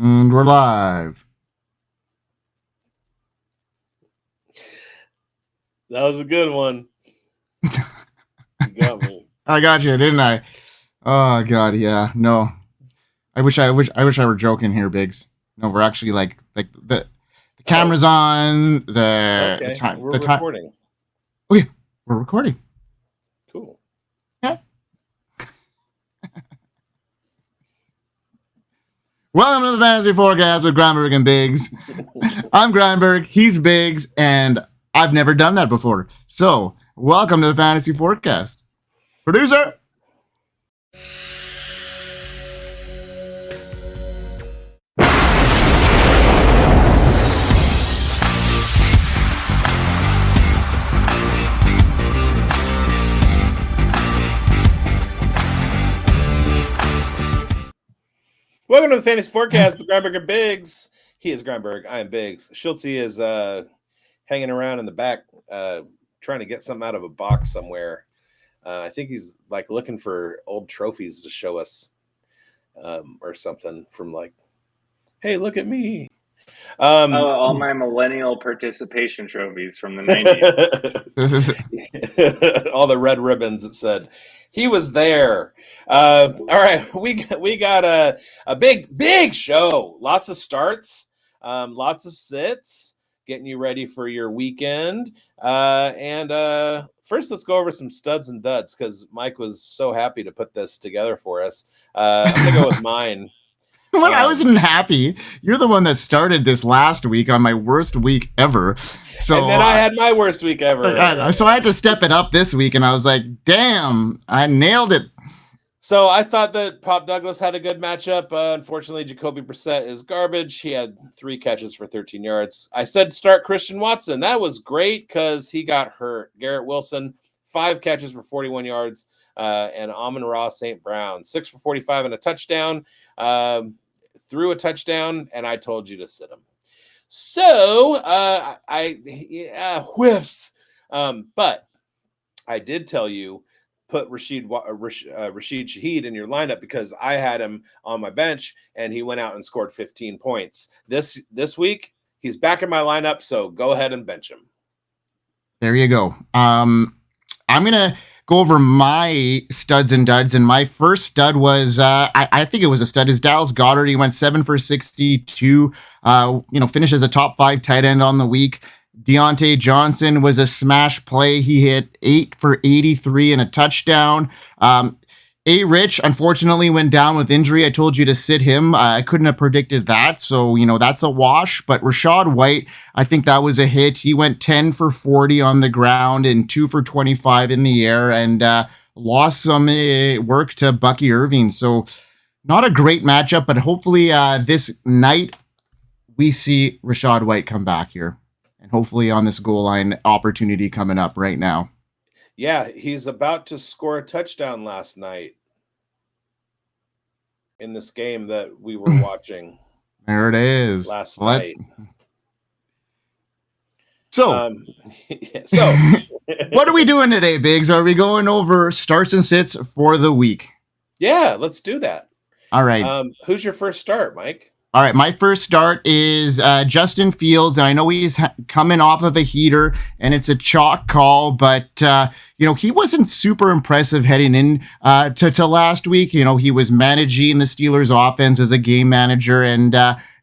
And we're live. That was a good one. You got me. I got you, didn't I? Oh God, yeah. No, I wish I were joking here, bigz. No, we're actually like the camera's on. The time. We're the time. recording. Oh yeah, we're recording. Cool. Yeah. Welcome to the Fantasy Forecast with Grindberg and bigz. I'm Grindberg, he's bigz, and I've never done that before. So, welcome to the Fantasy Forecast. Producer! Welcome to the Fantasy Forecast with Grindberg and bigz. He is Grindberg. I am bigz. Schultze is hanging around in the back, trying to get something out of a box somewhere. I think he's like looking for old trophies to show us, or something from like, hey, look at me. All my millennial participation trophies from the 90s. All the red ribbons that said he was there. All right, we got a big show. Lots of starts, lots of sits, getting you ready for your weekend. And first, let's go over some studs and duds because Mike was so happy to put this together for us. I'm gonna go with mine. When I wasn't happy, you're the one that started this last week on my worst week ever. So and then I had my worst week ever. So I had to step it up this week, and I was like, damn, I nailed it. So I thought that Pop Douglas had a good matchup. Unfortunately, Jacoby Brissett is garbage. He had 3 catches for 13 yards. I said start Christian Watson. That was great because he got hurt. Garrett Wilson, 5 catches for 41 yards. And Amon-Ra St. Brown, 6 for 45 and a touchdown. Threw a touchdown, and I told you to sit him. So whiffs. But I did tell you put Rashid Shaheed in your lineup because I had him on my bench, and he went out and scored 15 points. This week, he's back in my lineup, so go ahead and bench him. There you go. I'm going to go over my studs and duds, and my first stud was I think it was a stud is Dallas Goedert. He went 7 for 62, finishes a top 5 tight end on the week. Deontay Johnson was a smash play. He hit 8 for 83 and a touchdown. A. Rich, unfortunately, went down with injury. I told you to sit him. I couldn't have predicted that. So, that's a wash. But Rachaad White, I think that was a hit. He went 10 for 40 on the ground and 2 for 25 in the air and lost some work to Bucky Irving. So, not a great matchup, but hopefully this night we see Rachaad White come back here. And hopefully on this goal line opportunity coming up right now. Yeah, he's about to score a touchdown last night in this game that we were watching. There it is. Last night. So what are we doing today, bigz? Are we going over starts and sits for the week? Yeah, let's do that. All right. Who's your first start, Mike? All right, my first start is Justin Fields. I know he's coming off of a heater, and it's a chalk call, but he wasn't super impressive heading in to last week. He was managing the Steelers' offense as a game manager, and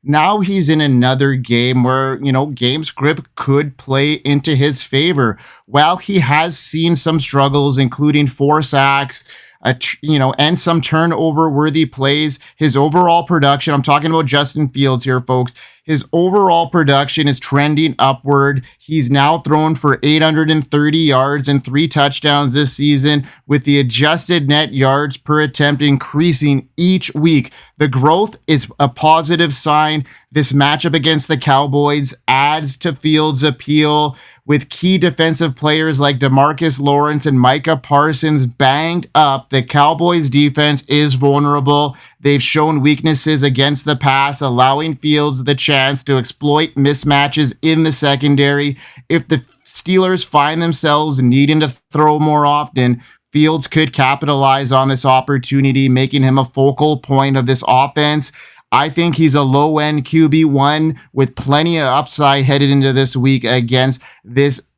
now he's in another game where game script could play into his favor. While he has seen some struggles, including 4 sacks. And some turnover-worthy plays. His overall production, I'm talking about Justin Fields here, folks. His overall production is trending upward. He's now thrown for 830 yards and 3 touchdowns this season, with the adjusted net yards per attempt increasing each week. The growth is a positive sign. This matchup against the Cowboys adds to Fields' appeal, with key defensive players like DeMarcus Lawrence and Micah Parsons banged up. The Cowboys' defense is vulnerable. They've shown weaknesses against the pass, allowing Fields the chance to exploit mismatches in the secondary. If the Steelers find themselves needing to throw more often, Fields could capitalize on this opportunity, making him a focal point of this offense. I think he's a low-end QB1 with plenty of upside headed into this week against this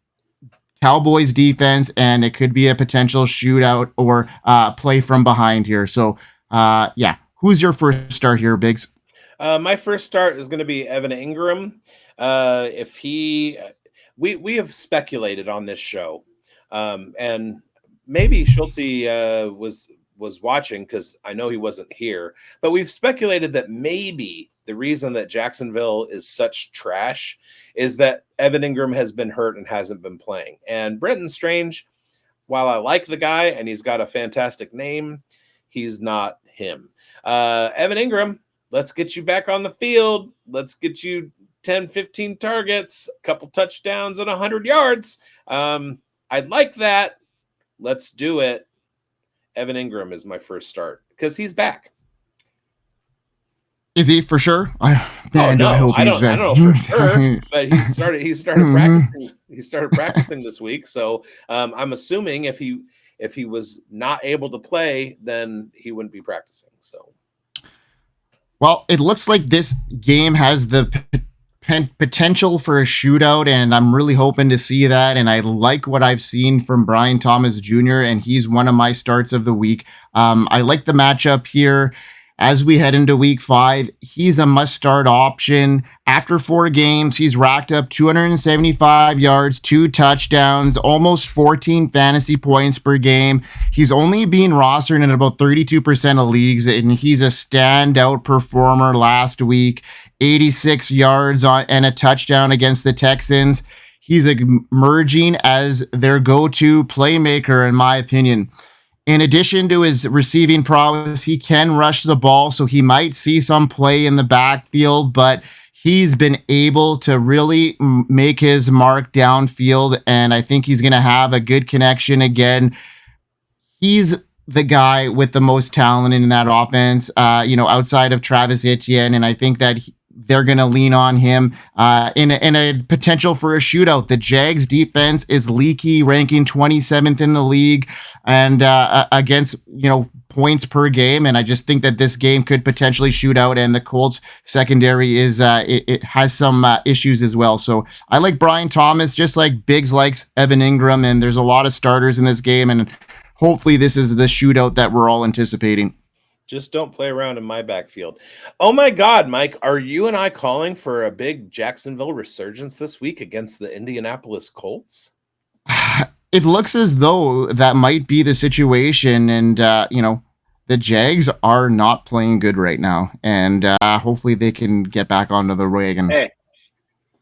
Cowboys defense, and it could be a potential shootout or play from behind here. So, yeah. Who's your first start here, bigz? My first start is going to be Evan Ingram. We have speculated on this show, and maybe Schulte was watching because I know he wasn't here, but we've speculated that maybe the reason that Jacksonville is such trash is that Evan Ingram has been hurt and hasn't been playing. And Brenton Strange, while I like the guy and he's got a fantastic name, he's not him. Evan Ingram, let's get you back on the field. Let's get you 10, 15 targets, a couple touchdowns and 100 yards. I'd like that. Let's do it. Evan Ingram is my first start because he's back. Is he for sure? I don't know for sure, but he started practicing. He started practicing this week, so I'm assuming if he was not able to play, then he wouldn't be practicing. So, well, it looks like this game has the potential for a shootout, and I'm really hoping to see that. And I like what I've seen from Brian Thomas Jr., and he's one of my starts of the week. I like the matchup here. As we head into week 5, he's a must-start option. After 4 games, he's racked up 275 yards, 2 touchdowns, almost 14 fantasy points per game. He's only being rostered in about 32% of leagues, and he's a standout performer last week. 86 yards and a touchdown against the Texans. He's emerging as their go-to playmaker, in my opinion. In addition to his receiving prowess, he can rush the ball, so he might see some play in the backfield, but he's been able to really make his mark downfield, and I think he's going to have a good connection again. He's the guy with the most talent in that offense, outside of Travis Etienne, and I think that they're going to lean on him in a potential for a shootout. The Jags defense is leaky, ranking 27th in the league and against, points per game. And I just think that this game could potentially shoot out, and the Colts secondary is it has some issues as well. So I like Brian Thomas, just like bigz likes Evan Ingram, and there's a lot of starters in this game, and hopefully this is the shootout that we're all anticipating. Just don't play around in my backfield. Oh my God, Mike, are you and I calling for a big Jacksonville resurgence this week against the Indianapolis Colts? It looks as though that might be the situation, and the Jags are not playing good right now, and hopefully they can get back onto the wagon.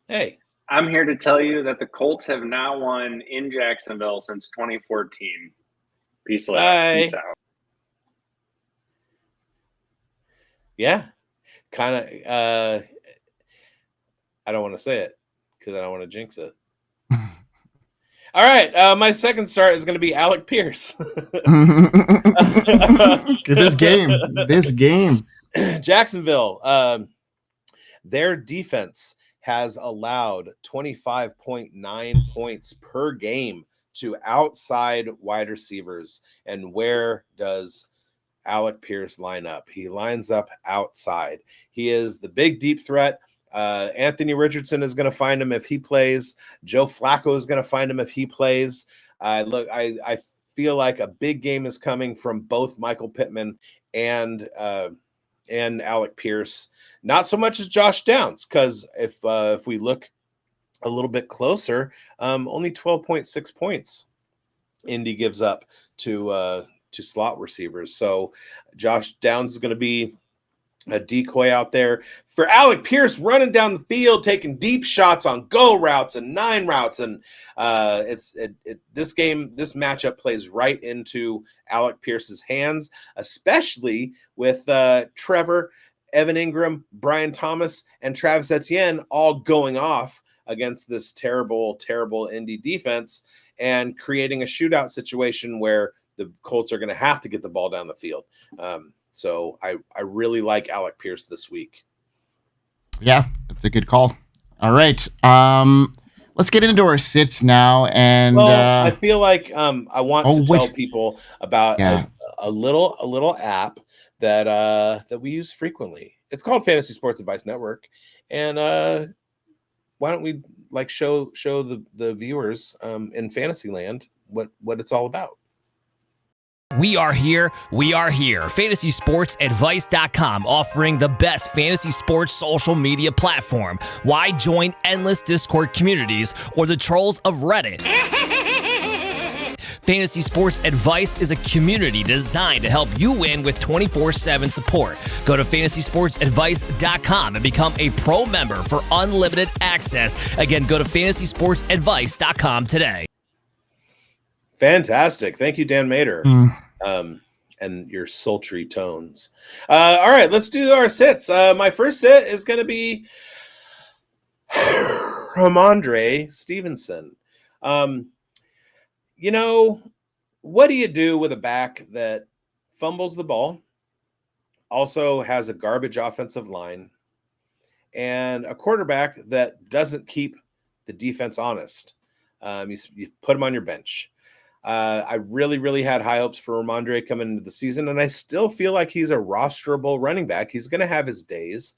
Hey, I'm here to tell you that the Colts have not won in Jacksonville since 2014. Peace out. Yeah, kind of. I don't want to say it because I don't want to jinx it. All right, my second start is going to be Alec Pierce. This game. Jacksonville, their defense has allowed 25.9 points per game to outside wide receivers. And where does Alec Pierce line up? He lines up outside. He is the big deep threat. Anthony Richardson is going to find him if he plays. Joe Flacco is going to find him if he plays. I feel like a big game is coming from both Michael Pittman and Alec Pierce. Not so much as Josh Downs, because if we look a little bit closer, only 12.6 points Indy gives up to slot receivers. So Josh Downs is going to be a decoy out there for Alec Pierce, running down the field, taking deep shots on go routes and 9 routes. And this matchup plays right into Alec Pierce's hands, especially with Trevor, Evan Ingram, Brian Thomas, and Travis Etienne all going off against this terrible, terrible Indy defense and creating a shootout situation where the Colts are going to have to get the ball down the field. So I really like Alec Pierce this week. Yeah, that's a good call. All right. Let's get into our sits now. And I feel like I want to tell people about a little app that we use frequently. It's called Fantasy Sports Advice Network, and why don't we show the viewers in Fantasyland what it's all about? We are here. FantasySportsAdvice.com, offering the best fantasy sports social media platform. Why join endless Discord communities or the trolls of Reddit? Fantasy Sports Advice is a community designed to help you win with 24/7 support. Go to FantasySportsAdvice.com and become a pro member for unlimited access. Again, go to FantasySportsAdvice.com today. Fantastic. Thank you, Dan Mater. And your sultry tones. All right, let's do our sits. My first sit is going to be Ramondre Stevenson. What do you do with a back that fumbles the ball, also has a garbage offensive line, and a quarterback that doesn't keep the defense honest? You put him on your bench. I really, really had high hopes for Ramondre coming into the season, and I still feel like he's a rosterable running back. He's going to have his days,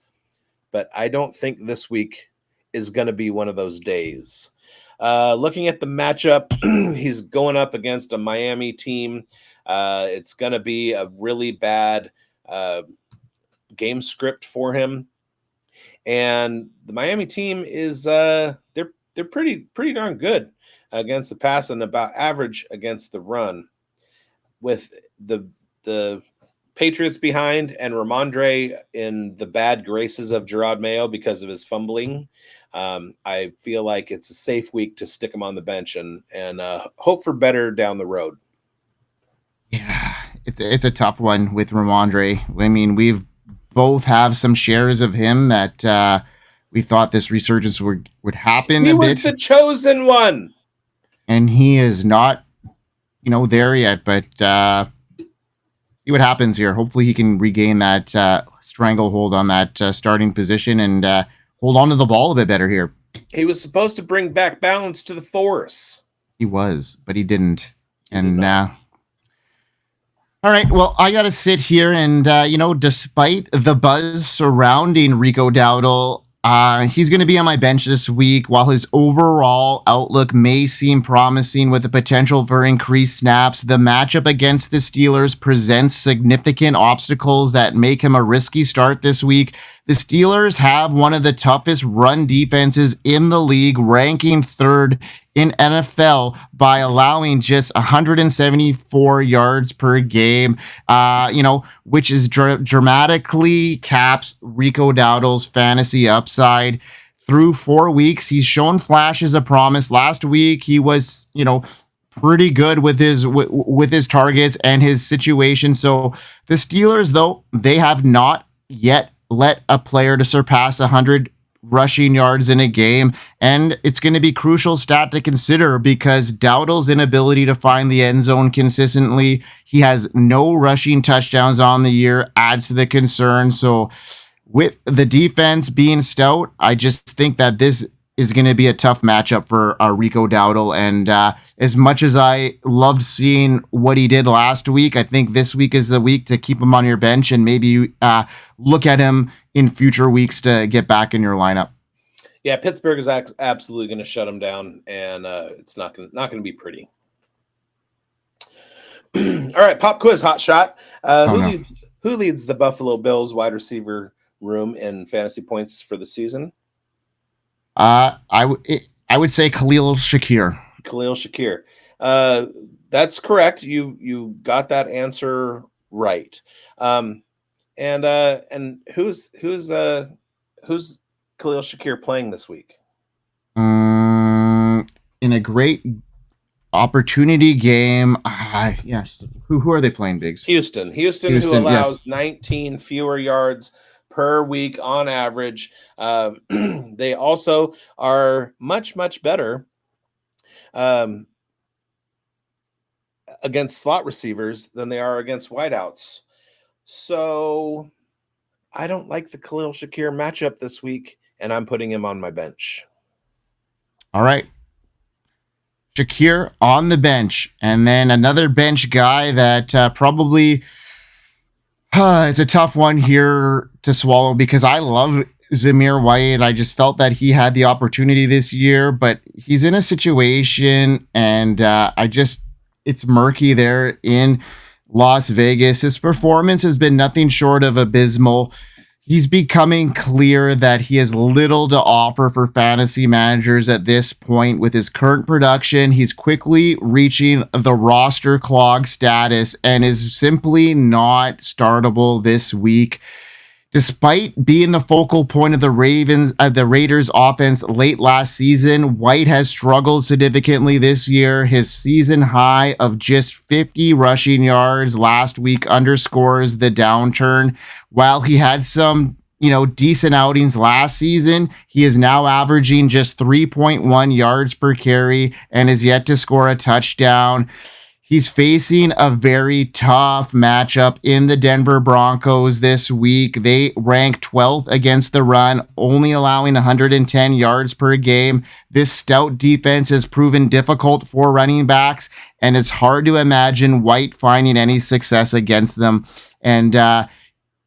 but I don't think this week is going to be one of those days. Looking at the matchup, he's going up against a Miami team. It's going to be a really bad game script for him, and the Miami team is they're pretty darn good against the pass and about average against the run. With the Patriots behind and Ramondre in the bad graces of Gerard Mayo because of his fumbling, I feel like it's a safe week to stick him on the bench and hope for better down the road. Yeah, it's a tough one with Ramondre. I mean, we've both have some shares of him that we thought this resurgence would happen. He was the chosen one. And he is not, there yet, but see what happens here. Hopefully he can regain that stranglehold on that starting position and hold on to the ball a bit better here. He was supposed to bring back balance to the force. He was, but he didn't. And all right, well, I got to sit here and, despite the buzz surrounding Rico Dowdle, he's going to be on my bench this week. While his overall outlook may seem promising with the potential for increased snaps, the matchup against the Steelers presents significant obstacles that make him a risky start this week. The Steelers have one of the toughest run defenses in the league, ranking third in NFL by allowing just 174 yards per game, which is dramatically caps Rico Dowdle's fantasy upside. Through 4 weeks, he's shown flashes of promise. Last week, he was, pretty good with his targets and his situation. So the Steelers, though, they have not yet let a player to surpass 100 rushing yards in a game, and it's going to be crucial stat to consider because Dowdle's inability to find the end zone consistently, he has no rushing touchdowns on the year, adds to the concern. So with the defense being stout, I just think that this is going to be a tough matchup for Rico Dowdle. And as much as I loved seeing what he did last week, I think this week is the week to keep him on your bench and maybe look at him in future weeks to get back in your lineup. Yeah, Pittsburgh is absolutely going to shut him down, and it's not going to be pretty. All right, pop quiz, hot shot. Who leads the Buffalo Bills wide receiver room in fantasy points for the season? I would say Khalil Shakir. Khalil Shakir. That's correct. You got that answer right. And who's Khalil Shakir playing this week? In a great opportunity game. Yes. Who are they playing, bigz? Houston, who allows 19 fewer yards per week on average. They also are much better against slot receivers than they are against wideouts. So I don't like the Khalil Shakir matchup this week, and I'm putting him on my bench. All right. Shakir on the bench. And then another bench guy that probably It's a tough one here to swallow because I love Zamir White. I just felt that he had the opportunity this year, but he's in a situation and it's murky there in Las Vegas. His performance has been nothing short of abysmal. He's becoming clear that he has little to offer for fantasy managers at this point with his current production. He's quickly reaching the roster clog status and is simply not startable this week. Despite being the focal point of the Raiders offense late last season, White has struggled significantly this year. His season high of just 50 rushing yards last week underscores the downturn. While he had some, decent outings last season, he is now averaging just 3.1 yards per carry and is yet to score a touchdown. He's facing a very tough matchup in the Denver Broncos this week. They rank 12th against the run, only allowing 110 yards per game. This stout defense has proven difficult for running backs, and it's hard to imagine White finding any success against them. And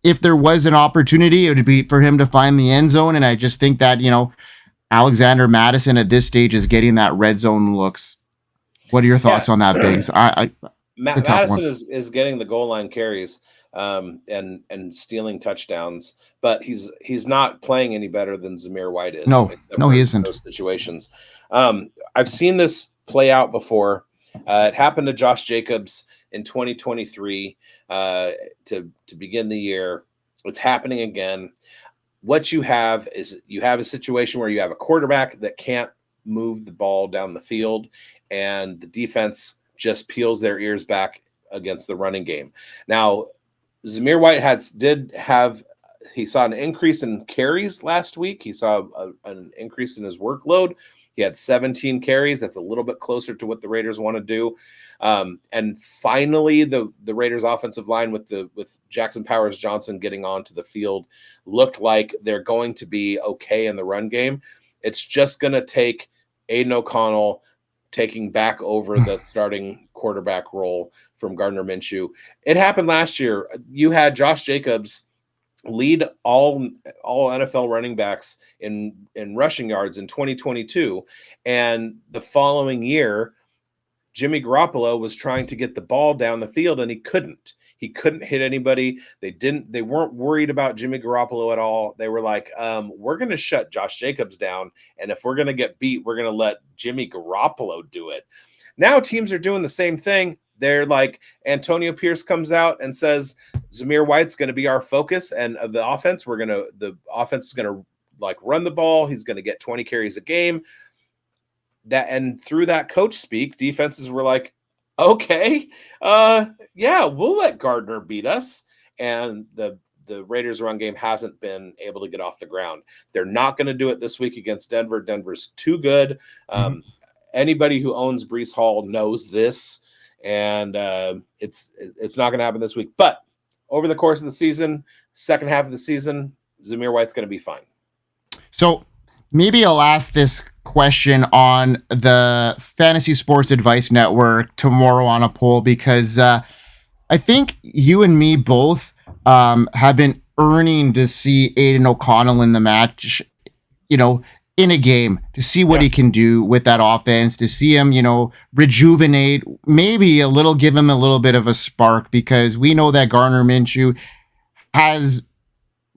if there was an opportunity, it would be for him to find the end zone. And I just think that, Alexander Madison at this stage is getting that red zone looks. What are your thoughts on that, bigz? Madison is getting the goal line carries and stealing touchdowns, but he's not playing any better than Zamir White is. No, he isn't. Those situations. I've seen this play out before. It happened to Josh Jacobs in 2023 to begin the year. It's happening again. What you have is a situation where you have a quarterback that can't move the ball down the field, and the defense just peels their ears back against the running game. Now, Zamir White he saw an increase in carries last week. He saw an increase in his workload. He had 17 carries. That's a little bit closer to what the Raiders want to do. And finally, the Raiders offensive line with Jackson Powers Johnson getting onto the field looked like they're going to be okay in the run game. It's just going to take Aiden O'Connell taking back over the starting quarterback role from Gardner Minshew. It happened last year. You had Josh Jacobs lead all NFL running backs in rushing yards in 2022, and the following year, Jimmy Garoppolo was trying to get the ball down the field, and he couldn't. He couldn't hit anybody. They weren't worried about Jimmy Garoppolo at all. They were like, we're going to shut Josh Jacobs down, and if we're going to get beat, we're going to let Jimmy Garoppolo do it. Now teams are doing the same thing. They're like, Antonio Pierce comes out and says, Zamir White's going to be our focus and of the offense. The offense is going to run the ball. He's going to get 20 carries a game. And through that coach speak, defenses were like, okay, yeah, we'll let Gardner beat us. And the Raiders run game hasn't been able to get off the ground. They're not going to do it this week against Denver. Denver's too good. Anybody who owns Breece Hall knows this, and it's not going to happen this week. But over the course of the season, second half of the season, Zamir White's going to be fine. So maybe I'll ask this question on the Fantasy Sports Advice Network tomorrow on a poll, because I think you and me both have been earning to see Aiden O'Connell in the match, in a game, to see what he can do with that offense, to see him, rejuvenate, maybe give him a little bit of a spark, because we know that Gardner Minshew has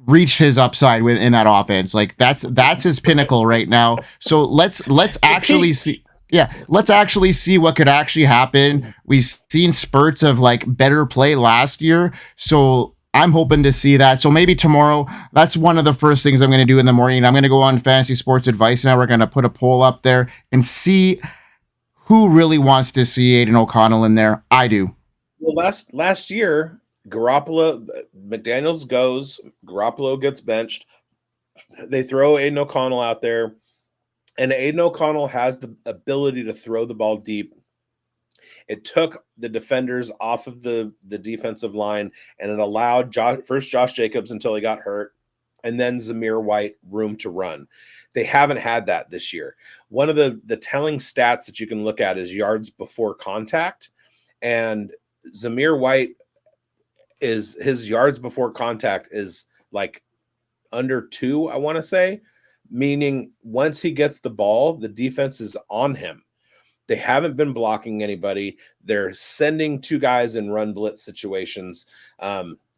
reach his upside within that offense. That's his pinnacle right now. So let's actually see. Yeah, let's actually see what could actually happen. We've seen spurts of better play last year. So I'm hoping to see that. So maybe tomorrow, that's one of the first things I'm going to do in the morning. I'm going to go on Fantasy Sports Advice Now. We're going to put a poll up there and see who really wants to see Aiden O'Connell in there. I do. Well, last year, Garoppolo, McDaniels goes, Garoppolo gets benched. They throw Aiden O'Connell out there, and Aiden O'Connell has the ability to throw the ball deep. It took the defenders off of the defensive line, and it allowed Josh Jacobs until he got hurt, and then Zamir White room to run. They haven't had that this year. One of the telling stats that you can look at is yards before contact, and Zamir White is his yards before contact is like under 2, I want to say, meaning once he gets the ball, the defense is on him. They haven't been blocking anybody. They're sending 2 guys in run blitz situations.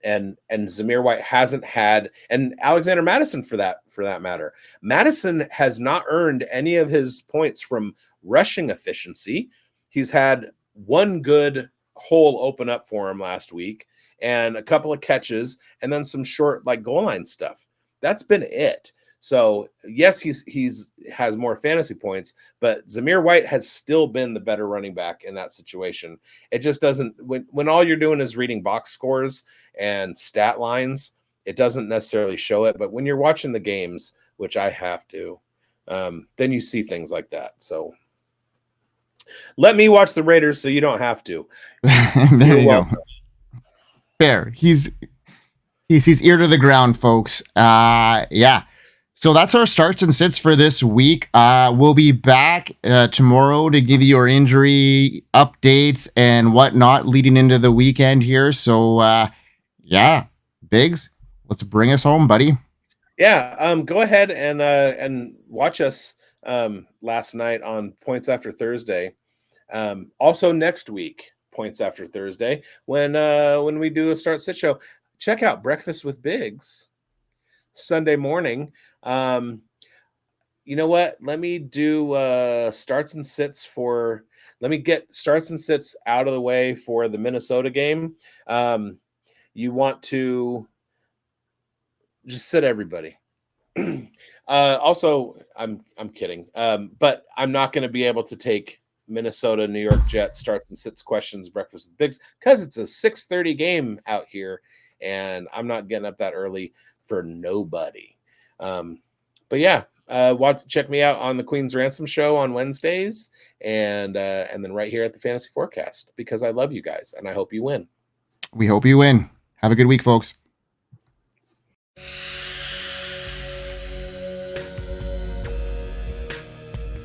And Zamir White hasn't had, and Alexander Madison for that matter. Madison has not earned any of his points from rushing efficiency. He's had one good hole open up for him last week and a couple of catches and then some short like goal line stuff. That's been it. So yes, he's has more fantasy points, but Zamir White has still been the better running back in that situation. It just doesn't, when all you're doing is reading box scores and stat lines, it doesn't necessarily show it. But when you're watching the games, which I have to, then you see things like that. So let me watch the Raiders so you don't have to. There you go. Fair. He's ear to the ground, folks. Yeah. So that's our starts and sits for this week. We'll be back tomorrow to give you our injury updates and whatnot leading into the weekend here. So yeah, Biggs, let's bring us home, buddy. Yeah, go ahead and watch us last night on Points After Thursday. Also next week, Points After Thursday, when we do a start sit show, check out Breakfast with Biggs Sunday morning. You know what? Let me do starts and sits let me get starts and sits out of the way for the Minnesota game. You want to just sit everybody. Also, I'm kidding. But I'm not going to be able to take Minnesota, New York Jets starts and sits questions breakfast with Biggs because it's a 6:30 game out here, and I'm not getting up that early for nobody. But yeah, check me out on the Queen's Ransom show on Wednesdays, and then right here at the Fantasy Forecast, because I love you guys and I hope you win. We hope you win. Have a good week, folks.